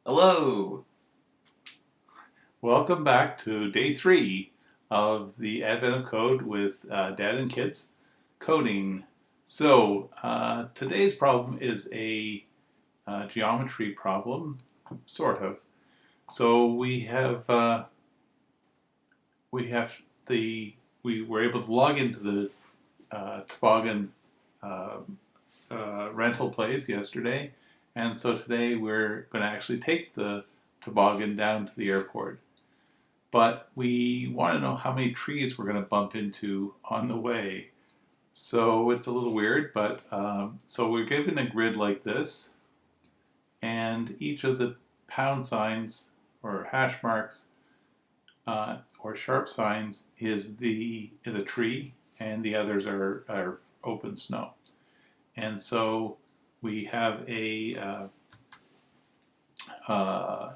Hello! Welcome back to day 3 of the Advent of Code with Dad and Kids coding. Today's problem is a geometry problem, sort of. So we were able to log into the toboggan uh, rental place yesterday, and so today we're going to actually take the toboggan down to the airport. But we want to know how many trees we're going to bump into on the way. So it's a little weird, but so we're given a grid like this, and each of the pound signs or hash marks or sharp signs is a tree, and the others are open snow. And so we have uh,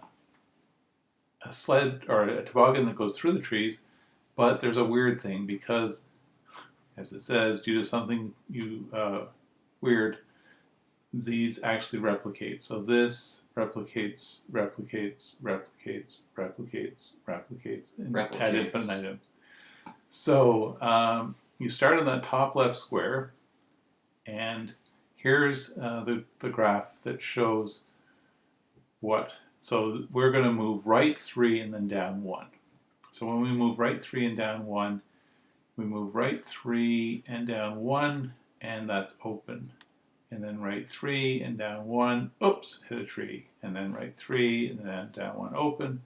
a sled or a toboggan that goes through the trees, but there's a weird thing because, as it says, due to something weird, these actually replicate. So this replicates, replicates, replicates, replicates, replicates, and ad Replicates. infinitum. So you start on that top left square, and here's the graph that shows what. So we're going to move right 3 and then down 1. So when we move right 3 and down 1, we move right 3 and down 1, and that's open. And then right 3 and down 1, oops, hit a tree. And then right 3 and then down 1, open.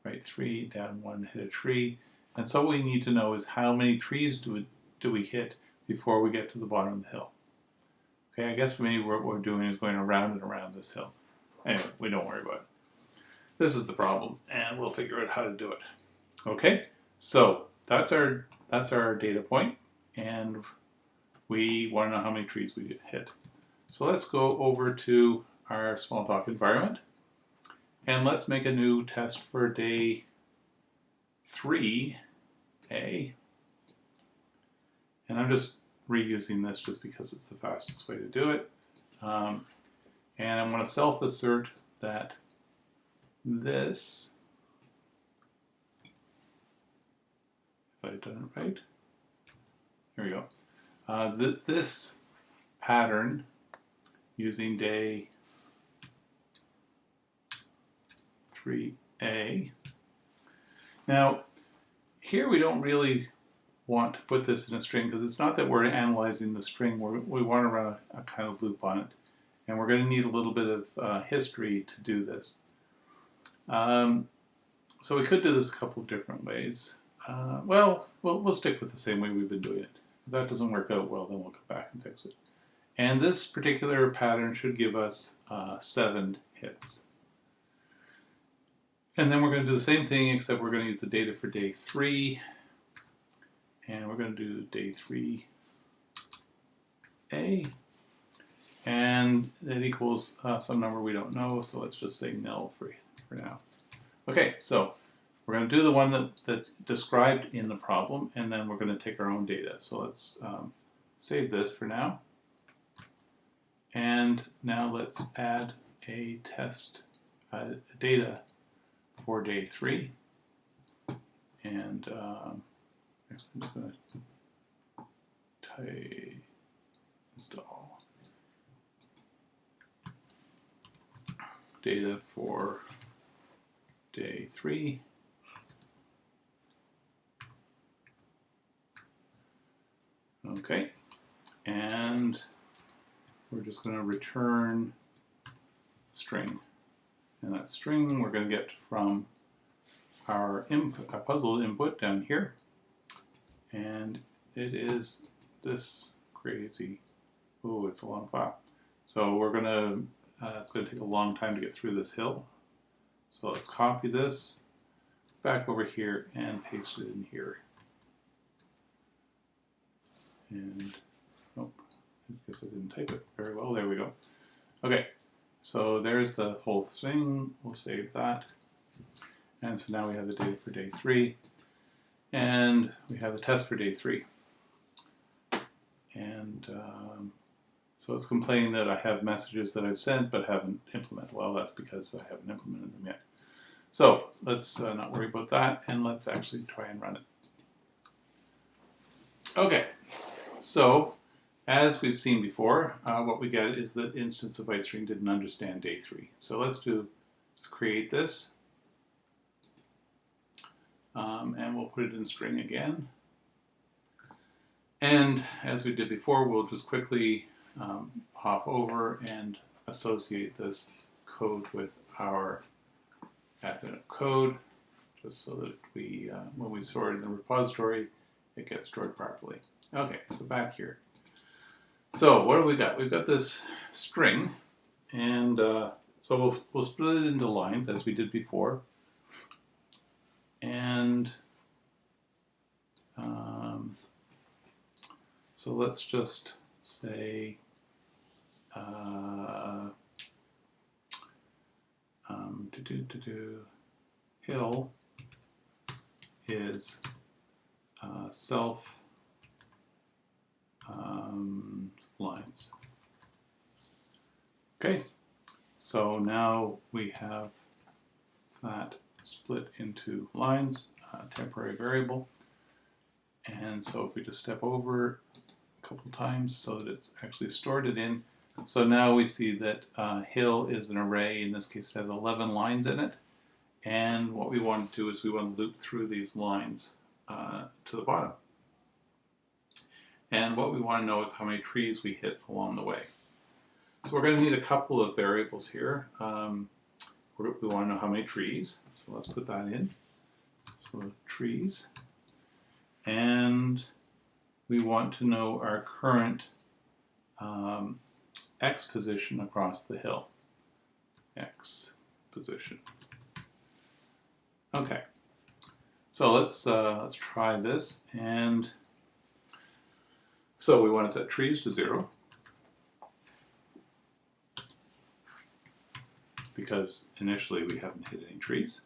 Right 3, down 1, hit a tree. And so what we need to know is how many trees do we hit before we get to the bottom of the hill. Okay, I guess maybe what we're doing is going around and around this hill. Anyway, we don't worry about it. This is the problem, and we'll figure out how to do it. Okay, so that's our data point, and we want to know how many trees we hit. So let's go over to our Smalltalk environment, and let's make a new test for day 3A. And I'm just reusing this just because it's the fastest way to do it. And I'm going to self-assert that this, if I've done it right, here we go. This pattern using day 3A. Now, here we don't really want to put this in a string because it's not that we're analyzing the string, we want to run a kind of loop on it. And we're going to need a little bit of history to do this. So we could do this a couple of different ways. We'll stick with the same way we've been doing it. If that doesn't work out well, then we'll come back and fix it. And this particular pattern should give us 7 hits. And then we're going to do the same thing, except we're going to use the data for day 3. And we're going to do day 3A. And that equals some number we don't know, so let's just say nil for now. Okay, so we're going to do the one that's described in the problem, and then we're going to take our own data. So let's save this for now. And now let's add a test data for day 3. And next I'm just going to install data for day 3. Okay, and we're just going to return a string. And that string we're going to get from our puzzle input down here. And it is this crazy, oh, it's a long file. So we're going to, it's going to take a long time to get through this hill. So let's copy this back over here and paste it in here. And, nope, I guess I didn't type it very well. There we go. Okay, so there's the whole thing. We'll save that. And so now we have the data for day 3. And we have the test for day 3. And So it's complaining that I have messages that I've sent but haven't implemented. Well, that's because I haven't implemented them yet. So let's not worry about that, and let's actually try and run it. Okay, so as we've seen before, what we get is that instance of bytestring didn't understand day 3. So let's create this, and we'll put it in string again. And as we did before, we'll just quickly hop over and associate this code with our admin code, just so that we, when we store it in the repository, it gets stored properly. Okay, so back here. So what do we got? We've got this string, and so we'll split it into lines as we did before, and so let's just say hill is self lines. Okay, so now we have that split into lines, temporary variable. And so if we just step over a couple times so that it's actually stored it in. So now we see that hill is an array. In this case, it has 11 lines in it. And what we want to do is we want to loop through these lines to the bottom. And what we want to know is how many trees we hit along the way. So we're going to need a couple of variables here. We want to know how many trees. So let's put that in. So trees. And we want to know our current x position across the hill. X position. Okay. So let's try this. And so we want to set trees to 0. Because initially we haven't hit any trees.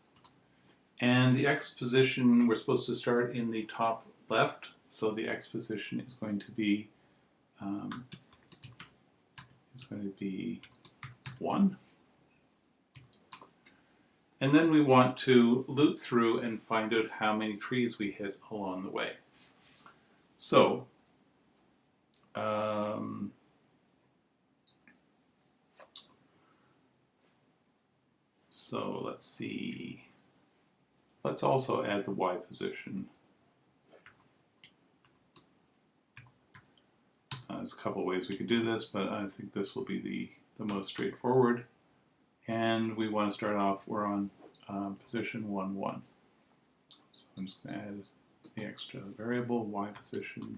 And the x position, we're supposed to start in the top left, so the x position is going to be 1. And then we want to loop through and find out how many trees we hit along the way. So so let's see. Let's also add the y position. There's a couple ways we could do this, but I think this will be the most straightforward. And we want to start off, we're on position 1, 1. So I'm just going to add the extra variable, y position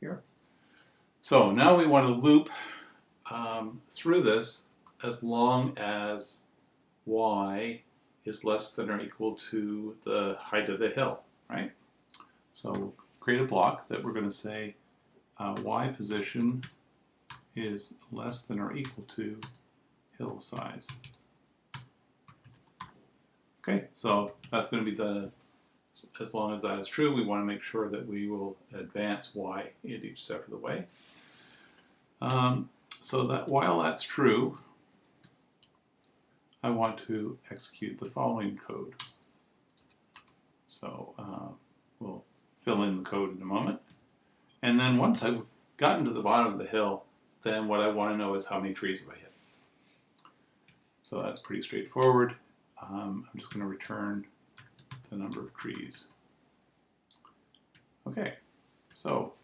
here. So now we want to loop through this as long as y is less than or equal to the height of the hill, right? So we'll create a block that we're going to say y position is less than or equal to hill size. Okay, so that's going to be as long as that is true, we want to make sure that we will advance y in each step of the way. So that while that's true, I want to execute the following code. So we'll fill in the code in a moment. And then once I've gotten to the bottom of the hill, then what I want to know is how many trees have I hit. So that's pretty straightforward. I'm just going to return the number of trees. Okay, so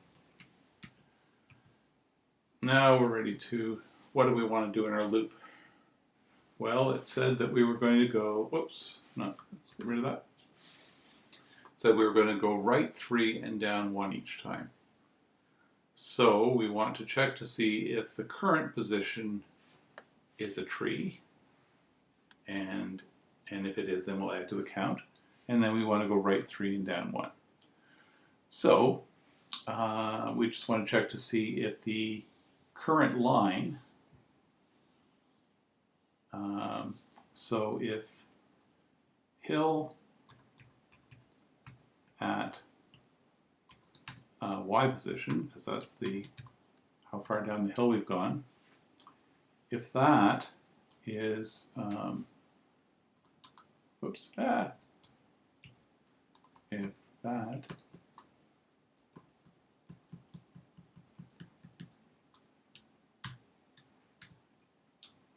now we're ready to, what do we want to do in our loop? Well, it said that we were going to go, whoops, no, let's get rid of that. It said we were going to go right 3 and down 1 each time. So we want to check to see if the current position is a tree, and if it is, then we'll add to the count. And then we want to go right 3 and down 1. So we just want to check to see if the current line, so if hill at y position, because that's the how far down the hill we've gone. If that is, if that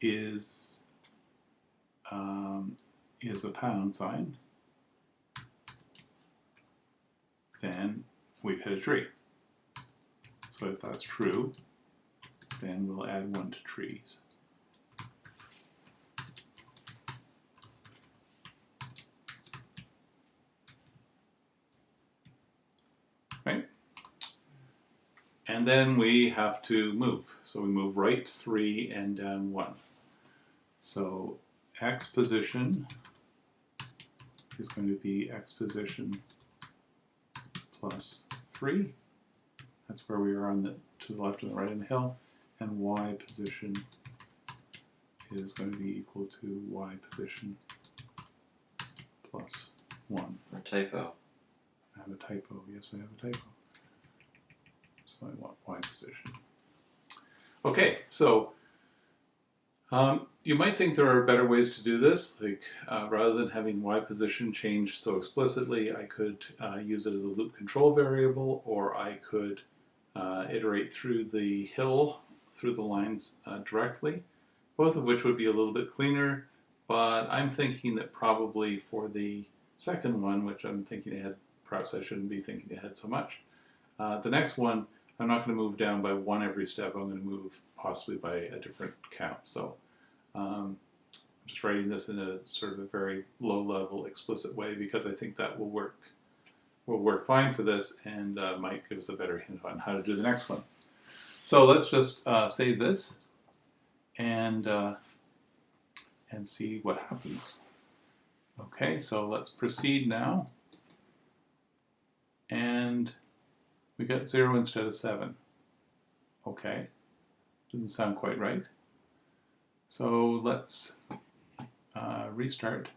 is a pound sign, then we've hit a tree. So if that's true, then we'll add 1 to trees. Right? And then we have to move. So we move right 3 and down 1. So X position is going to be X position plus 3. That's where we are on the to the left and the right in the hill. And Y position is going to be equal to Y position plus 1. Or typo. I have a typo. Yes, I have a typo. So I want Y position. Okay, so you might think there are better ways to do this, like rather than having Y position changed so explicitly, I could use it as a loop control variable, or I could iterate through the hill, through the lines directly, both of which would be a little bit cleaner, but I'm thinking that probably for the second one, which I'm thinking ahead, perhaps I shouldn't be thinking ahead so much. The next one, I'm not going to move down by 1 every step, I'm going to move possibly by a different count. So I'm just writing this in a sort of a very low-level, explicit way because I think that will work fine for this and might give us a better hint on how to do the next one. So let's just save this and see what happens. Okay, so let's proceed now. And we got 0 instead of 7. Okay, doesn't sound quite right. So let's restart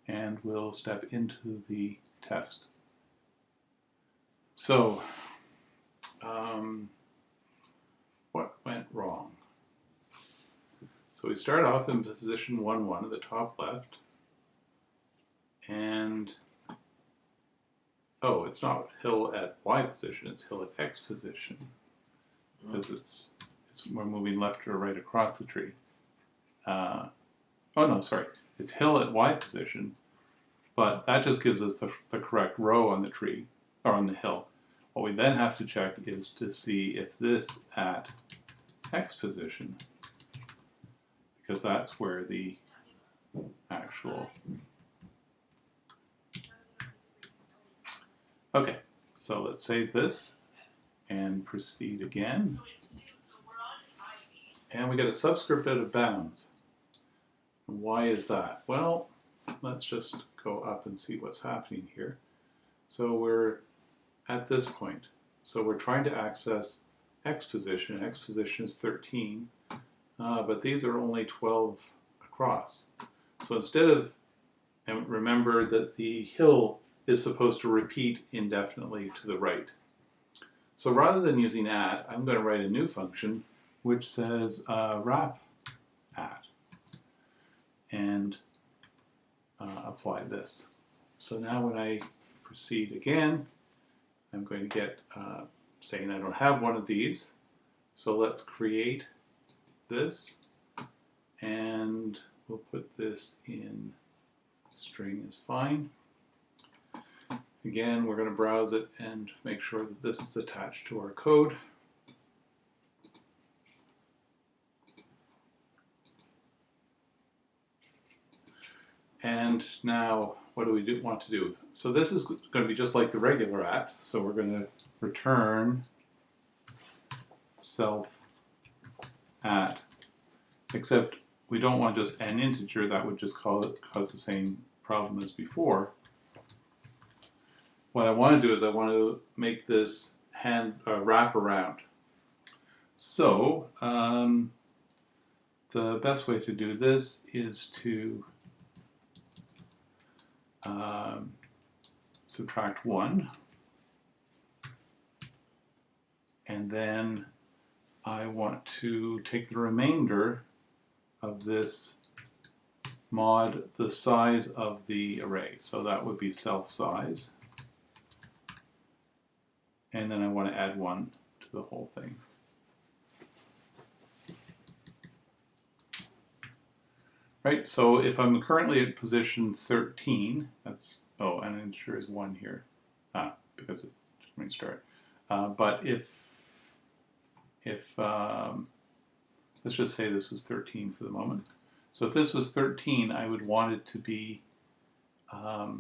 and we'll step into the test. So, what went wrong? So we start off in position 1, 1 at the top left, and oh, it's not hill at Y position, it's hill at X position, because we're moving left or right across the tree. Oh no, sorry, it's hill at Y position, but that just gives us the correct row on the tree, or on the hill. What we then have to check is to see if this at X position, because that's where the actual... Okay, so let's save this and proceed again. And we get a subscript out of bounds. Why is that? Well, let's just go up and see what's happening here. So we're at this point. So we're trying to access X position. X position is 13, but these are only 12 across. So instead of, and remember that the hill is supposed to repeat indefinitely to the right. So rather than using at, I'm going to write a new function which says wrap at, and apply this. So now when I proceed again, I'm going to get saying I don't have one of these. So let's create this, and we'll put this in string is fine. Again, we're going to browse it and make sure that this is attached to our code. And now, what do we want to do? So this is going to be just like the regular at. So we're going to return self at, except we don't want just an integer. That would just cause the same problem as before. What I want to do is I want to make this wrap around. So the best way to do this is to subtract 1 and then I want to take the remainder of this mod the size of the array. So that would be self size. And then I want to add 1 to the whole thing. Right, so if I'm currently at position 13, that's, oh, and it sure is 1 here, because it just means start. But if let's just say this was 13 for the moment. So if this was 13, I would want it to be, I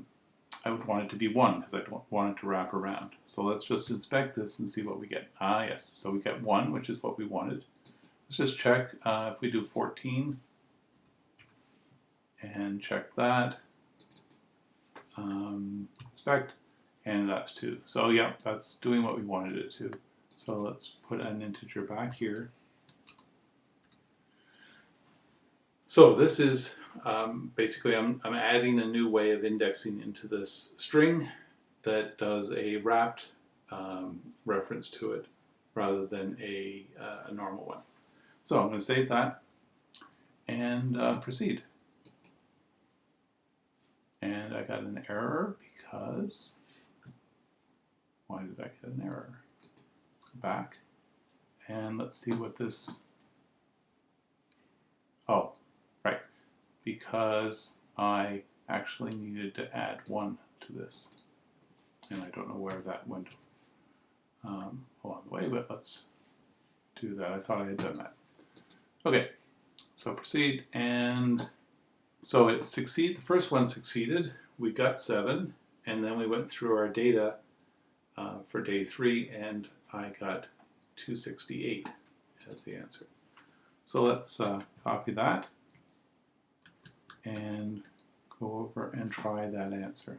would want it to be 1 because I don't want it to wrap around. So let's just inspect this and see what we get. Yes, so we get 1, which is what we wanted. Let's just check if we do 14 and check that. Inspect, and that's 2. So yeah, that's doing what we wanted it to. So let's put an integer back here. So this is basically I'm adding a new way of indexing into this string that does a wrapped reference to it rather than a normal one. So I'm going to save that and proceed. And I got an error because, why did I get an error? Let's go back and let's see what this, oh, right, because I actually needed to add 1 to this. And I don't know where that went along the way, but let's do that. I thought I had done that. Okay, so proceed, and so it succeeded. The first one succeeded. We got 7, and then we went through our data for day 3, and I got 268 as the answer. So let's copy that and go over and try that answer.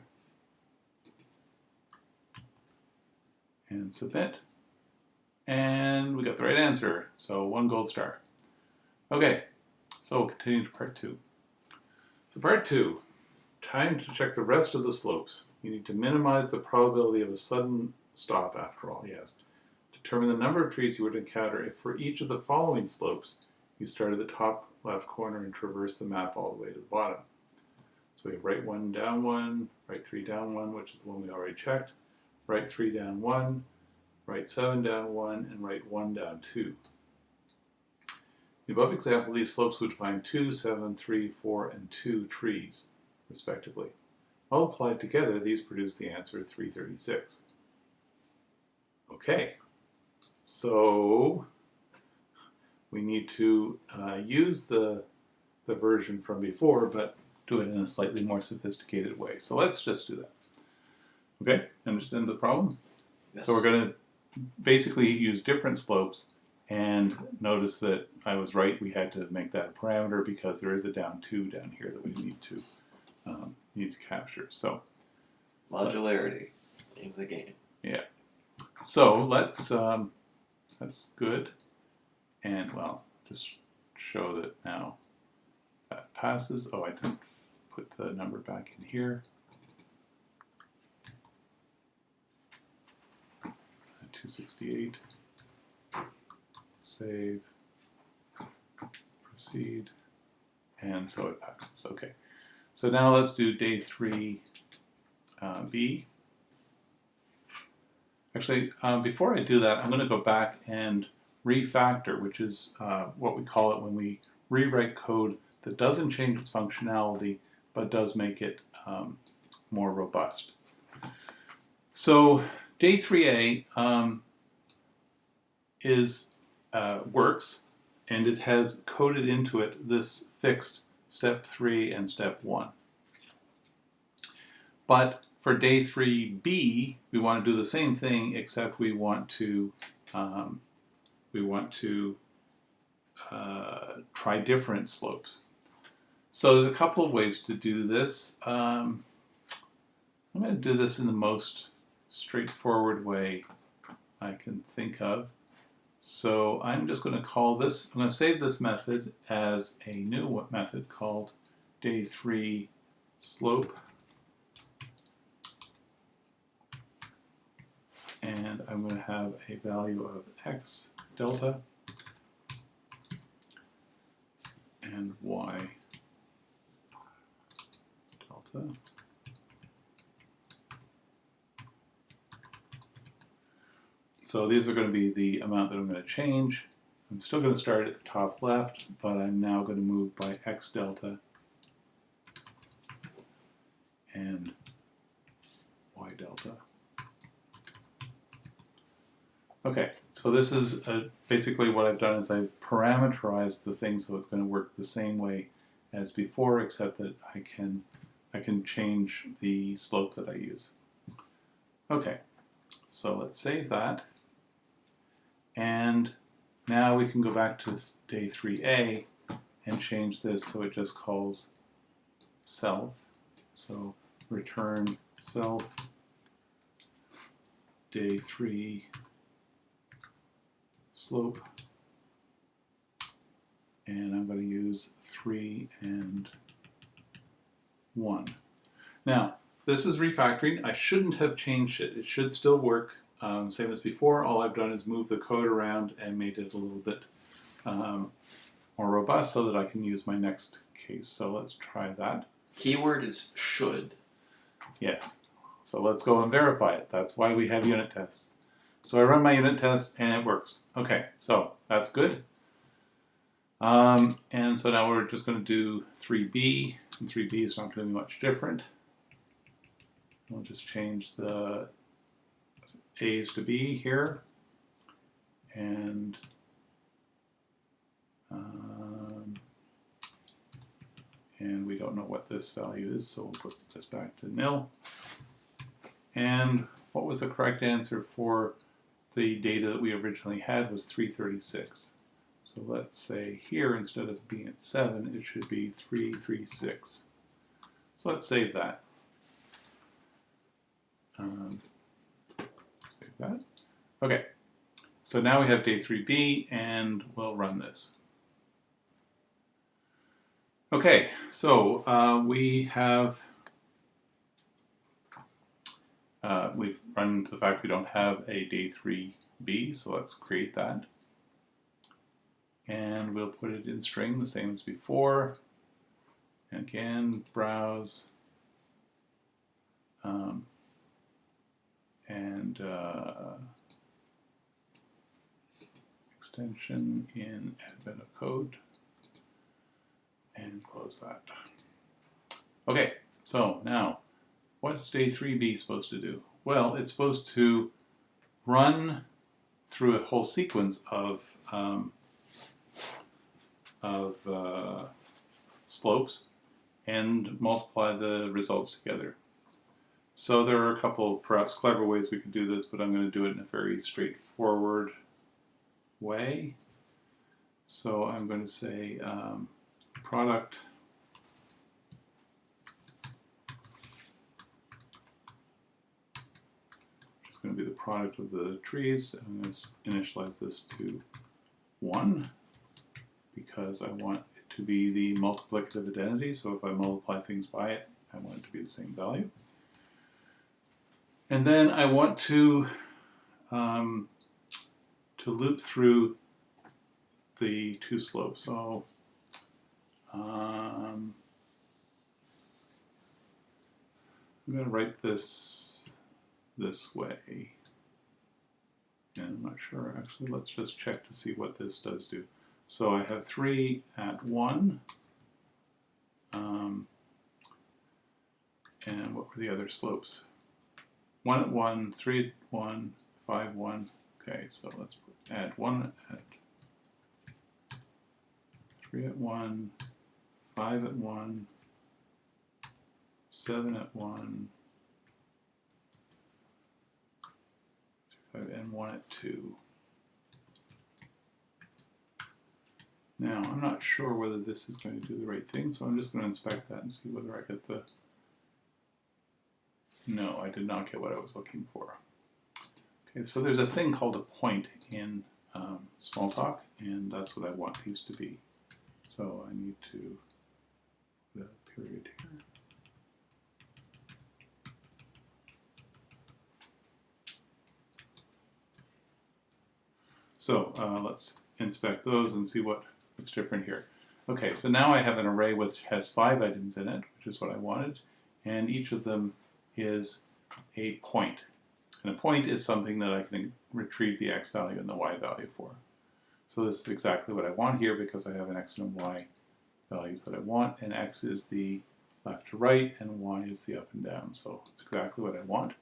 And submit. And we got the right answer. So 1 gold star. Okay, so we'll continue to part 2. So part 2, time to check the rest of the slopes. You need to minimize the probability of a sudden stop after all, yes. Determine the number of trees you would encounter if for each of the following slopes you start at the top left corner and traverse the map all the way to the bottom. So we have right 1, down 1, right 3, down 1, which is the one we already checked, right 3, down 1, right 7, down 1, and right 1, down 2. In the above example, these slopes would find 2, 7, 3, 4, and 2 trees, respectively. All applied together, these produce the answer 336. Okay, so we need to use the version from before, but do it in a slightly more sophisticated way. So let's just do that. Okay, understand the problem? Yes. So we're going to basically use different slopes, and notice that I was right. We had to make that a parameter because there is a down 2 down here that we need to capture. So modularity, name of the game. Yeah. So let's that's good, and well, just show that now that passes. Oh, I didn't put the number back in here. 268. Save. Proceed. And so it passes. Okay. So now let's do day 3 B. Actually, before I do that, I'm going to go back and refactor, which is what we call it when we rewrite code that doesn't change its functionality, but does make it more robust. So day 3A works, and it has coded into it this fixed step 3 and step 1. But for day 3B, we want to do the same thing, except we want to try different slopes. So there's a couple of ways to do this. I'm going to do this in the most straightforward way I can think of. So I'm just going to call this, I'm going to save this method as a new method called day 3 slope. and I'm going to have a value of x delta and y delta. So these are going to be the amount that I'm going to change. I'm still going to start at the top left, but I'm now going to move by x delta and y delta. Okay, so this is basically what I've done is I've parameterized the thing so it's going to work the same way as before, except that I can change the slope that I use. Okay, so let's save that. And now we can go back to day 3a and change this so it just calls self. So return self day 3 slope, and I'm going to use 3 and 1. Now this is refactoring. I shouldn't have changed it. It should still work same as before. All I've done is move the code around and made it a little bit more robust so that I can use my next case. So let's try that. Keyword is should. Yes. So let's go and verify it. That's why we have unit tests. So I run my unit test and it works. Okay, so that's good. And so now we're just going to do 3b. And 3b is not going to be much different. We'll just change the A's to B here. And we don't know what this value is, so we'll put this back to nil. And what was the correct answer for the data that we originally had was 336. So let's say here, instead of being at 7, it should be 336. So let's save that. Save that. Okay, so now we have day 3b, and we'll run this. Okay, so we have we've run into the fact we don't have a day 3b, so let's create that. And we'll put it in string, the same as before. And again, browse. Extension in admin of code. And close that. Okay, so now, what's day 3b supposed to do? Well, it's supposed to run through a whole sequence of slopes and multiply the results together. So there are a couple perhaps clever ways we could do this, but I'm going to do it in a very straightforward way. So I'm going to say product is going to be the product of the trees. I'm going to initialize this to 1 because I want it to be the multiplicative identity. So if I multiply things by it, I want it to be the same value. And then I want to loop through the two slopes. So I'm going to write this way. And I'm not sure, actually, let's just check to see what this does do. So I have 3 at 1. And what were the other slopes? 1 at 1, 3 at 1, 5, 1. Okay, so let's add 1 at 3 at 1, 5 at 1, 7 at 1, 5 and 1 at 2. Now, I'm not sure whether this is going to do the right thing, so I'm just going to inspect that and see whether I get the... No, I did not get what I was looking for. Okay, so there's a thing called a point in Smalltalk, and that's what I want these to be. So I need to put a period here. So let's inspect those and see what's different here. Okay, so now I have an array which has 5 items in it, which is what I wanted, and each of them is a point. And a point is something that I can retrieve the x value and the y value for. So this is exactly what I want here because I have an x and a y values that I want, and x is the left to right and y is the up and down. So it's exactly what I want.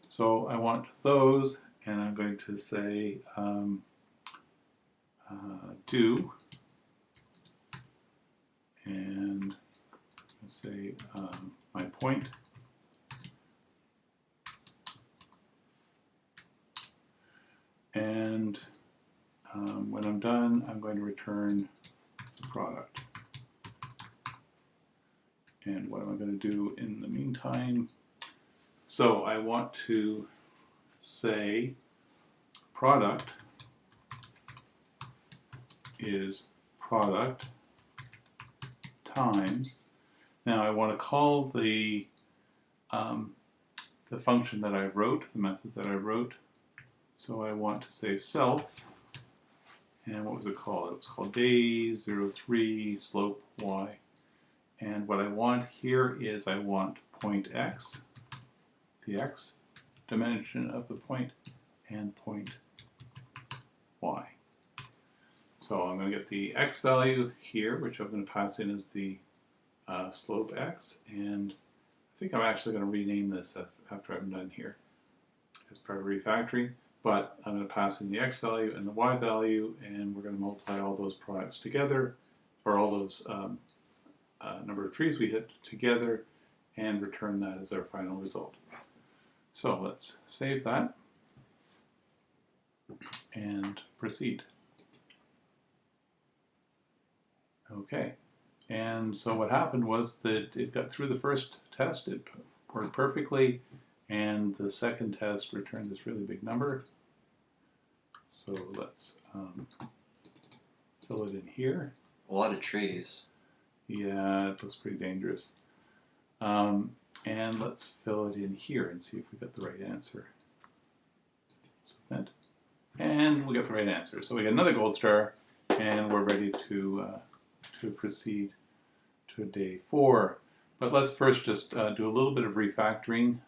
So I want those, and I'm going to say do, and let's say my point, and when I'm done, I'm going to return the product. And what am I going to do in the meantime? So I want to say product is product times. Now I want to call the function that I wrote, the method that I wrote. So I want to say self, and what was it called? It was called day03 slope y. And what I want here is I want point x, the x dimension of the point, and point y. So I'm going to get the x value here, which I'm going to pass in as the slope x, and I think I'm actually going to rename this after I'm done here as part of refactoring, but I'm going to pass in the x value and the y value, and we're going to multiply all those products together, or all those number of trees we hit together, and return that as our final result. So let's save that and proceed. Okay, and so what happened was that it got through the first test, it worked perfectly, and the second test returned this really big number. So let's fill it in here. A lot of trees. Yeah, it looks pretty dangerous. And let's fill it in here and see if we get the right answer. Submit. And we got the right answer. So we got another gold star, and we're ready to proceed to day 4. But let's first just do a little bit of refactoring.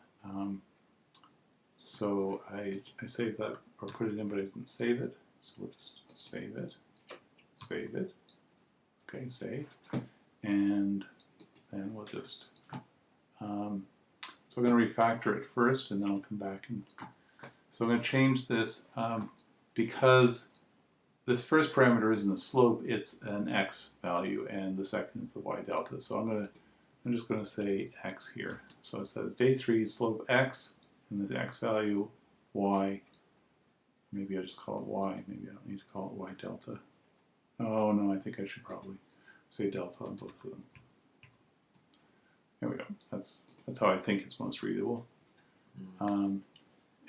So I saved that, or put it in, but I didn't save it. So we'll just save it, okay, save, and then we'll just, so I'm going to refactor it first, and then I'll come back and, so I'm going to change this, because this first parameter isn't a slope, it's an x value, and the second is the y delta. So I'm just going to say x here. So it says day 3 slope x, and the x value y. Maybe I just call it y. Maybe I don't need to call it y delta. Oh no, I think I should probably say delta on both of them. There we go. That's how I think it's most readable.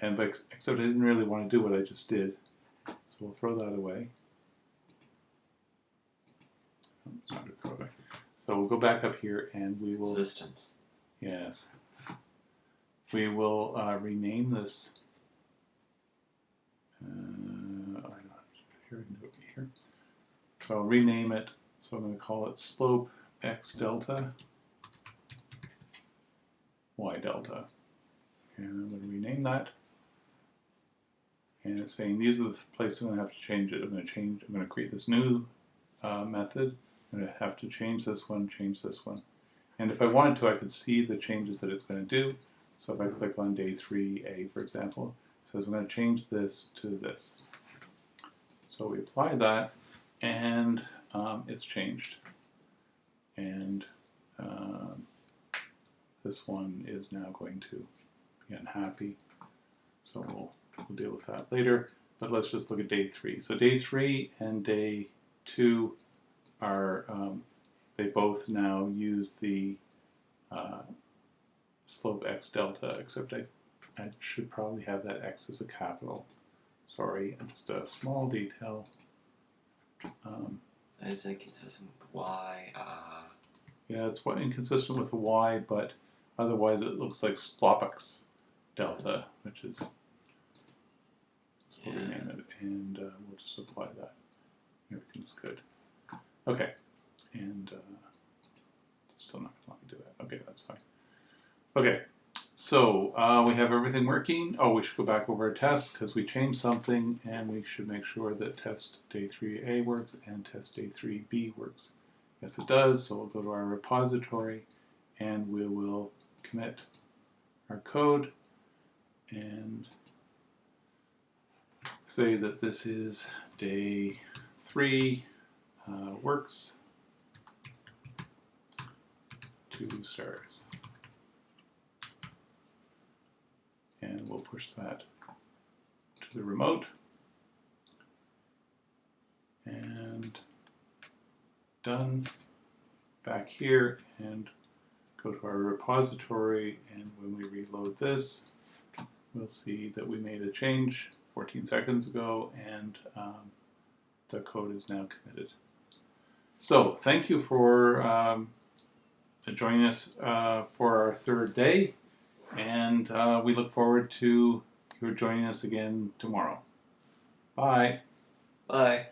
Except I didn't really want to do what I just did, so we'll throw that away. Oh, it's not going to throw it away. So we'll go back up here and we will. Resistance. Yes. We will rename this. I don't know. Here we can do it here. So I'll rename it. So I'm going to call it slope x delta y delta. And I'm going to rename that. And it's saying these are the places I'm going to have to change it. I'm going to create this new method. I'm going to have to change this one, change this one. And if I wanted to, I could see the changes that it's going to do. So if I click on day 3A, for example, it says I'm going to change this to this. So we apply that, and it's changed. And this one is now going to be unhappy. So we'll deal with that later. But let's just look at day 3. So day 3 and day 2 are, they both now use the slope x delta, except I should probably have that x as a capital. Sorry, just a small detail. Is it consistent with y? Yeah, it's inconsistent with the y, but otherwise it looks like slopex delta, which is we'll rename it, and we'll just apply that. Everything's good. Okay, and still not going to let me do that. Okay, that's fine. Okay, so we have everything working. Oh, we should go back over our tests because we changed something, and we should make sure that test day 3A works and test day 3B works. Yes, it does. So we'll go to our repository, and we will commit our code and say that this is day 3 works, 2 stars. And we'll push that to the remote. And done. Back here and go to our repository, and when we reload this, we'll see that we made a change 14 seconds ago, and the code is now committed. So thank you for joining us for our third day, and we look forward to your joining us again tomorrow. Bye. Bye.